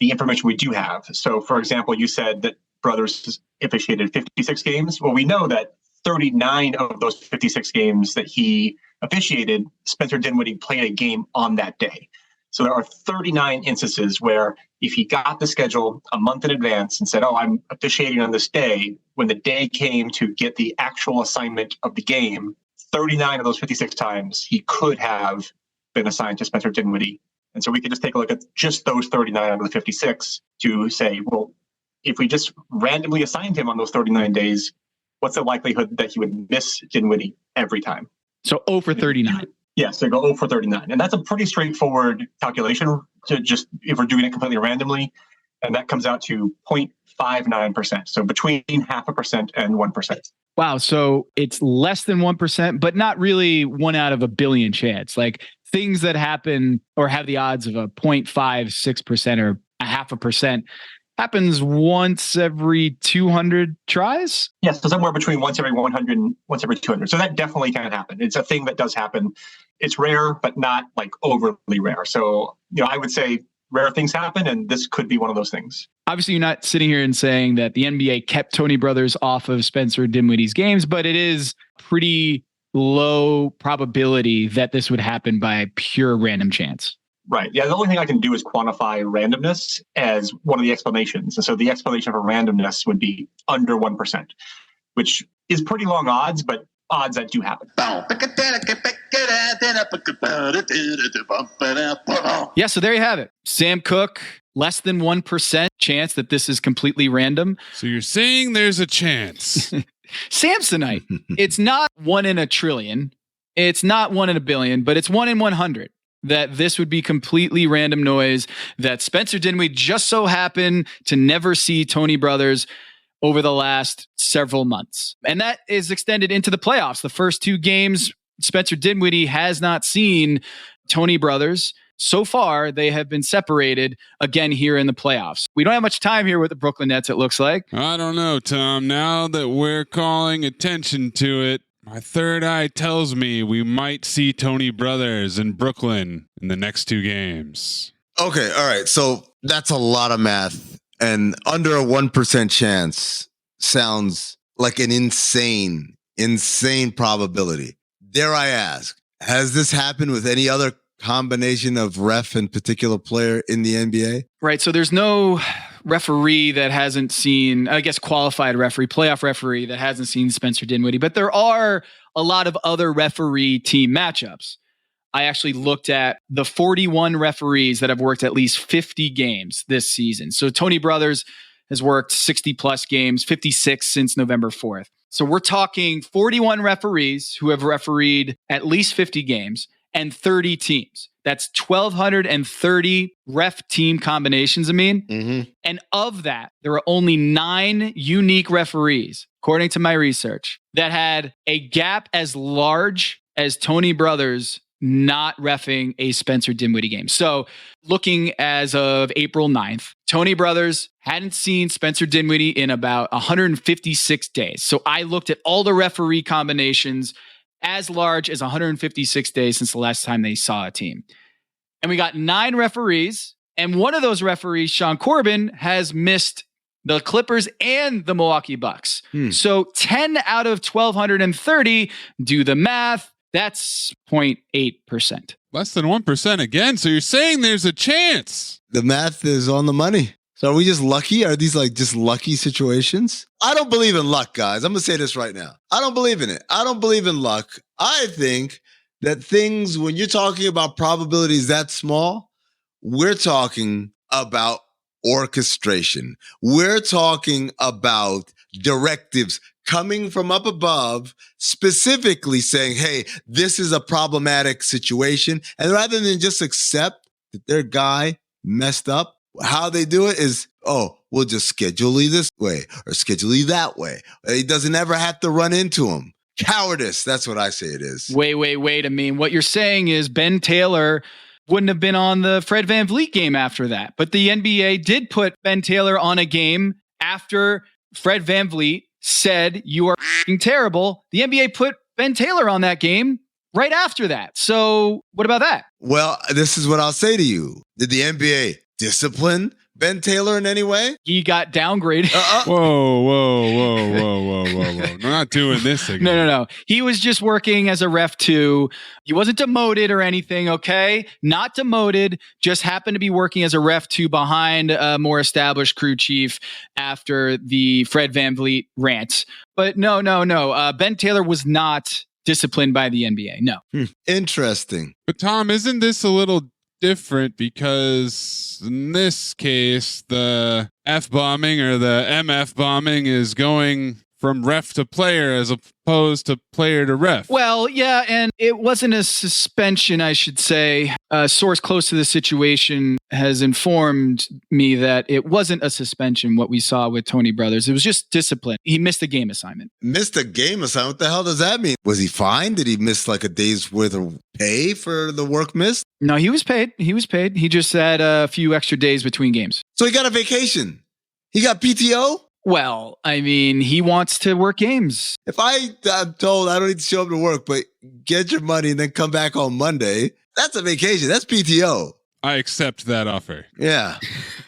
the information we do have. So for example, you said that Brothers officiated 56 games. Well, we know that 39 of those 56 games that he officiated, Spencer Dinwiddie played a game on that day. So there are 39 instances where if he got the schedule a month in advance and said, I'm officiating on this day, when the day came to get the actual assignment of the game, 39 of those 56 times he could have been assigned to Spencer Dinwiddie. And so we could just take a look at just those 39 out of the 56 to say, well, if we just randomly assigned him on those 39 days, what's the likelihood that he would miss Dinwiddie every time? So 0 for 39. Yeah, so go 0 for 39. And that's a pretty straightforward calculation to just, if we're doing it completely randomly, and that comes out to 0.59%. So between 0.5% and 1%. Wow. So it's less than 1%, but not really 1 out of a billion chance. Like things that happen or have the odds of a 0.56% or 0.5% happens once every 200 tries? Yes, so somewhere between once every 100 and once every 200. So that definitely can happen. It's a thing that does happen. It's rare, but not like overly rare. So, I would say rare things happen, and this could be one of those things. Obviously, you're not sitting here and saying that the NBA kept Tony Brothers off of Spencer Dinwiddie's games, but it is pretty low probability that this would happen by pure random chance. Right. Yeah. The only thing I can do is quantify randomness as one of the explanations. And so the explanation for randomness would be under 1%, which is pretty long odds, but odds that do happen. Yeah. So there you have it. Sam Cooke, less than 1% chance that this is completely random. So you're saying there's a chance. Samsonite. It's not 1 in a trillion. It's not 1 in a billion, but it's 1 in 100. That this would be completely random noise, that Spencer Dinwiddie just so happened to never see Tony Brothers over the last several months. And that is extended into the playoffs. The first 2 games, Spencer Dinwiddie has not seen Tony Brothers. So far, they have been separated again here in the playoffs. We don't have much time here with the Brooklyn Nets, it looks like. I don't know, Tom. Now that we're calling attention to it, my third eye tells me we might see Tony Brothers in Brooklyn in the next 2 games. Okay, all right. So that's a lot of math. And under a 1% chance sounds like an insane probability. Dare I ask, has this happened with any other combination of ref and particular player in the NBA? Right. So there's no referee that hasn't seen, I guess, qualified referee, playoff referee that hasn't seen Spencer Dinwiddie, but there are a lot of other referee team matchups. I actually looked at the 41 referees that have worked at least 50 games this season. So Tony Brothers has worked 60 plus games, 56 since November 4th. So we're talking 41 referees who have refereed at least 50 games and 30 teams. That's 1,230 ref team combinations, And of that, there are only 9 unique referees, according to my research, that had a gap as large as Tony Brothers not reffing a Spencer Dinwiddie game. So looking as of April 9th, Tony Brothers hadn't seen Spencer Dinwiddie in about 156 days. So I looked at all the referee combinations as large as 156 days since the last time they saw a team. And we got 9 referees. And one of those referees, Sean Corbin, has missed the Clippers and the Milwaukee Bucks. So 10 out of 1,230, do the math, that's 0.8%. Less than 1% again. So you're saying there's a chance. The math is on the money. So are we just lucky? Are these like just lucky situations? I don't believe in luck, guys. I'm going to say this right now. I don't believe in it. I don't believe in luck. I think that things, when you're talking about probabilities that small, we're talking about orchestration. We're talking about directives coming from up above, specifically saying, hey, this is a problematic situation. And rather than just accept that their guy messed up, how they do it is, oh, we'll just schedule you this way or schedule you that way. He doesn't ever have to run into him. Cowardice. That's what I say it is. Wait. I mean, what you're saying is Ben Taylor wouldn't have been on the Fred VanVleet game after that. But the NBA did put Ben Taylor on a game after Fred VanVleet said, you are f***ing terrible. The NBA put Ben Taylor on that game right after that. So what about that? Well, this is what I'll say to you. Did the NBA discipline Ben Taylor in any way? He got downgraded. Whoa. We're not doing this again. No. He was just working as a ref too. He wasn't demoted or anything, okay? Not demoted, just happened to be working as a ref two behind a more established crew chief after the Fred VanVleet rant. But no. Ben Taylor was not disciplined by the NBA. No. Interesting. But Tom, isn't this a little different because in this case, the F bombing or the MF bombing is going from ref to player as opposed to player to ref? Well, yeah, and it wasn't a suspension, I should say. A source close to the situation has informed me that it wasn't a suspension, what we saw with Tony Brothers. It was just discipline. He missed a game assignment. Missed a game assignment? What the hell does that mean? Was he fined? Did he miss like a day's worth of pay for the work missed? No, he was paid. He just had a few extra days between games. So he got a vacation. He got PTO? Well, I mean, he wants to work games. If I'm told I don't need to show up to work, but get your money and then come back on Monday, that's a vacation. That's PTO. I accept that offer. Yeah.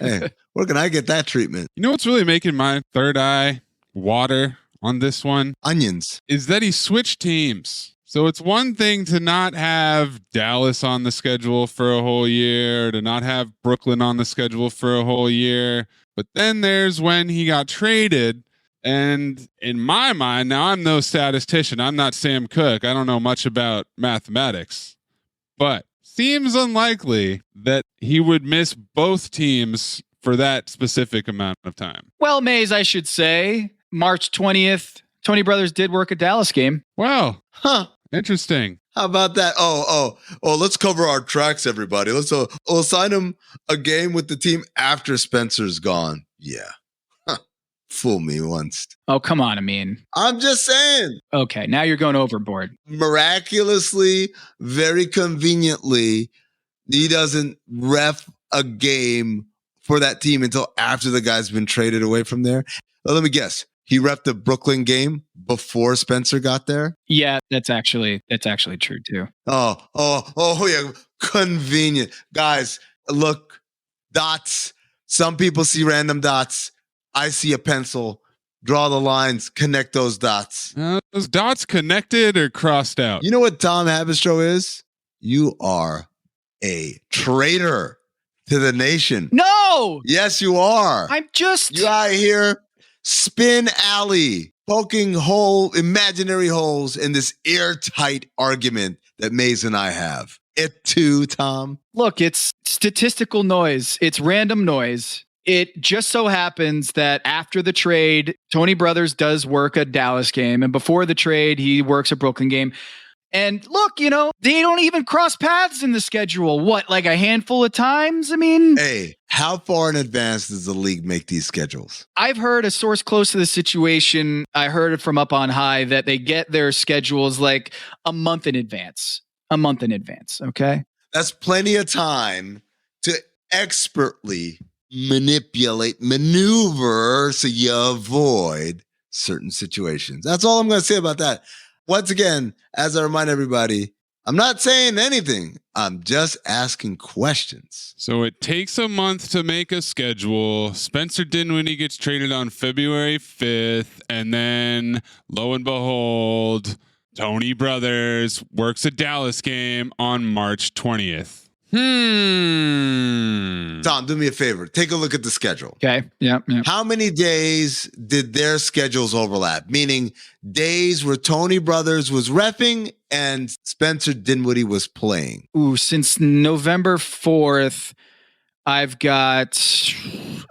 Hey, where can I get that treatment? You know what's really making my third eye water on this one? Onions. Is that he switched teams. So it's one thing to not have Dallas on the schedule for a whole year, to not have Brooklyn on the schedule for a whole year. But then there's when he got traded. And in my mind, now I'm no statistician. I'm not Sam Cooke. I don't know much about mathematics. But seems unlikely that he would miss both teams for that specific amount of time. Well, Mays, I should say, March 20th, Tony Brothers did work a Dallas game. Wow. Huh. Interesting. How about that? Oh, let's cover our tracks, everybody. We'll assign him a game with the team after Spencer's gone. Yeah. Huh. Fool me once. Oh, come on, Amin. I'm just saying. Okay, now you're going overboard. Miraculously, very conveniently, he doesn't ref a game for that team until after the guy's been traded away from there. Let me guess. He reffed the Brooklyn game before Spencer got there? Yeah, that's actually true too. Oh, yeah. Convenient. Guys, look, dots. Some people see random dots. I see a pencil. Draw the lines, connect those dots. Those dots connected or crossed out? You know what Tom Habistro is? You are a traitor to the nation. No! Yes, you are. You out here. Spin alley, poking imaginary holes in this airtight argument that Mays and I have. It too, Tom. Look, it's statistical noise. It's random noise. It just so happens that after the trade, Tony Brothers does work a Dallas game. And before the trade, he works a Brooklyn game. And look, they don't even cross paths in the schedule. What, like a handful of times? I mean... Hey, how far in advance does the league make these schedules? I've heard a source close to the situation. I heard it from up on high that they get their schedules like a month in advance. Okay? That's plenty of time to expertly maneuver so you avoid certain situations. That's all I'm going to say about that. Once again, as I remind everybody, I'm not saying anything. I'm just asking questions. So it takes a month to make a schedule. Spencer Dinwiddie gets traded on February 5th. And then, lo and behold, Tony Brothers works a Dallas game on March 20th. Tom, do me a favor. Take a look at the schedule. Okay. Yeah. How many days did their schedules overlap? Meaning days where Tony Brothers was reffing and Spencer Dinwiddie was playing. Ooh, since November 4th, I've got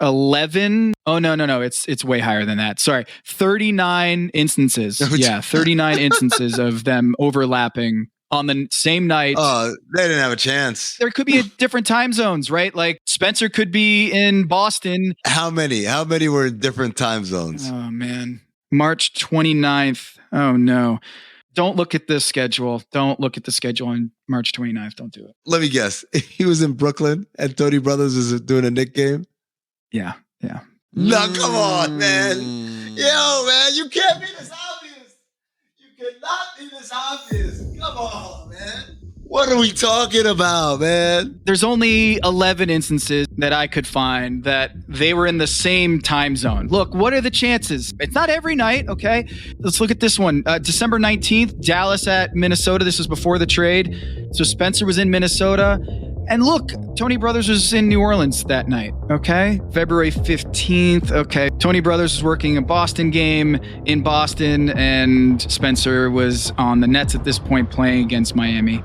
11. Oh, no. It's way higher than that. Sorry. 39 instances. Yeah, 39 instances of them overlapping on the same night. Oh, they didn't have a chance. There could be different time zones, right? Like Spencer could be in Boston. How many? How many were in different time zones? Oh, man. March 29th. Oh, no. Don't look at the schedule. Don't look at the schedule on March 29th. Don't do it. Let me guess. He was in Brooklyn and Tony Brothers was doing a Knick game? Yeah. No, come on, man. Yo, man, you can't be this obvious. You cannot be this obvious. Come on, man. What are we talking about, man? There's only 11 instances that I could find that they were in the same time zone. Look, what are the chances? It's not every night, okay? Let's look at this one. December 19th, Dallas at Minnesota. This was before the trade. So Spencer was in Minnesota. And look, Tony Brothers was in New Orleans that night, okay? February 15th, okay. Tony Brothers was working a Boston game in Boston, and Spencer was on the Nets at this point playing against Miami.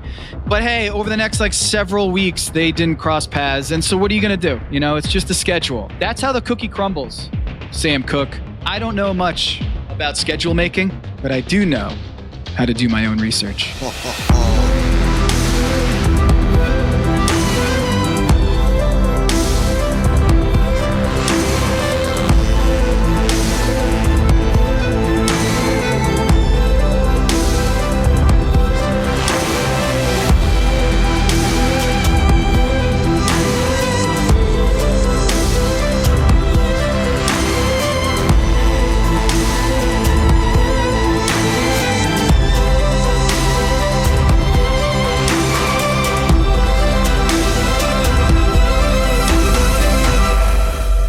But hey, over the next several weeks, they didn't cross paths. And so what are you going to do? It's just a schedule. That's how the cookie crumbles, Sam Cooke. I don't know much about schedule making, but I do know how to do my own research.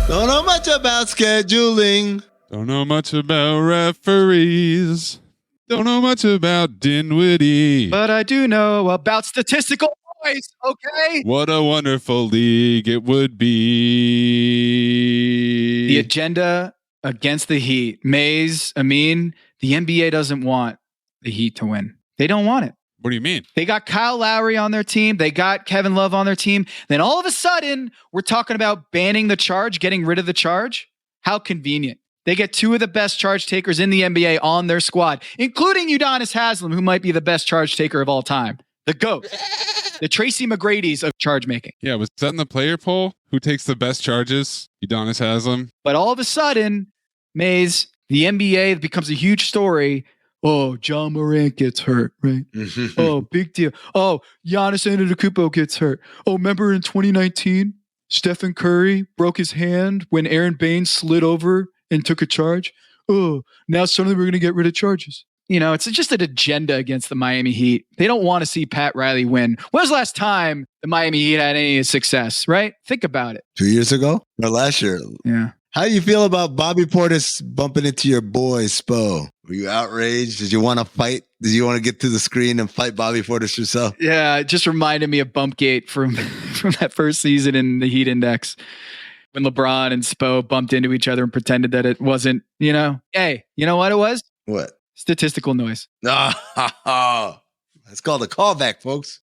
Don't know much about scheduling. Don't know much about referees. Don't know much about Dinwiddie. But I do know about Statistical Noise, okay? What a wonderful league it would be. The agenda against the Heat. Mays, Amin, the NBA doesn't want the Heat to win. They don't want it. What do you mean? They got Kyle Lowry on their team. They got Kevin Love on their team. Then all of a sudden, we're talking about banning the charge, getting rid of the charge. How convenient. They get two of the best charge takers in the NBA on their squad, including Udonis Haslem, who might be the best charge taker of all time. The GOAT. The Tracy McGrady's of charge making. Yeah, was that in the player poll? Who takes the best charges? Udonis Haslem. But all of a sudden, Mays, the NBA becomes a huge story. Oh, John Morant gets hurt, right? Oh, big deal. Oh, Giannis Antetokounmpo gets hurt. Oh, remember in 2019, Stephen Curry broke his hand when Aaron Baines slid over and took a charge? Oh, now suddenly we're going to get rid of charges. It's just an agenda against the Miami Heat. They don't want to see Pat Riley win. When was the last time the Miami Heat had any success, right? Think about it. 2 years ago or last year? Yeah. How do you feel about Bobby Portis bumping into your boy, Spo? Were you outraged? Did you want to fight? Did you want to get to the screen and fight Bobby Portis yourself? Yeah, it just reminded me of Bumpgate from that first season in the Heat Index when LeBron and Spo bumped into each other and pretended that it wasn't, Hey, you know what it was? What? Statistical Noise. That's called a callback, folks.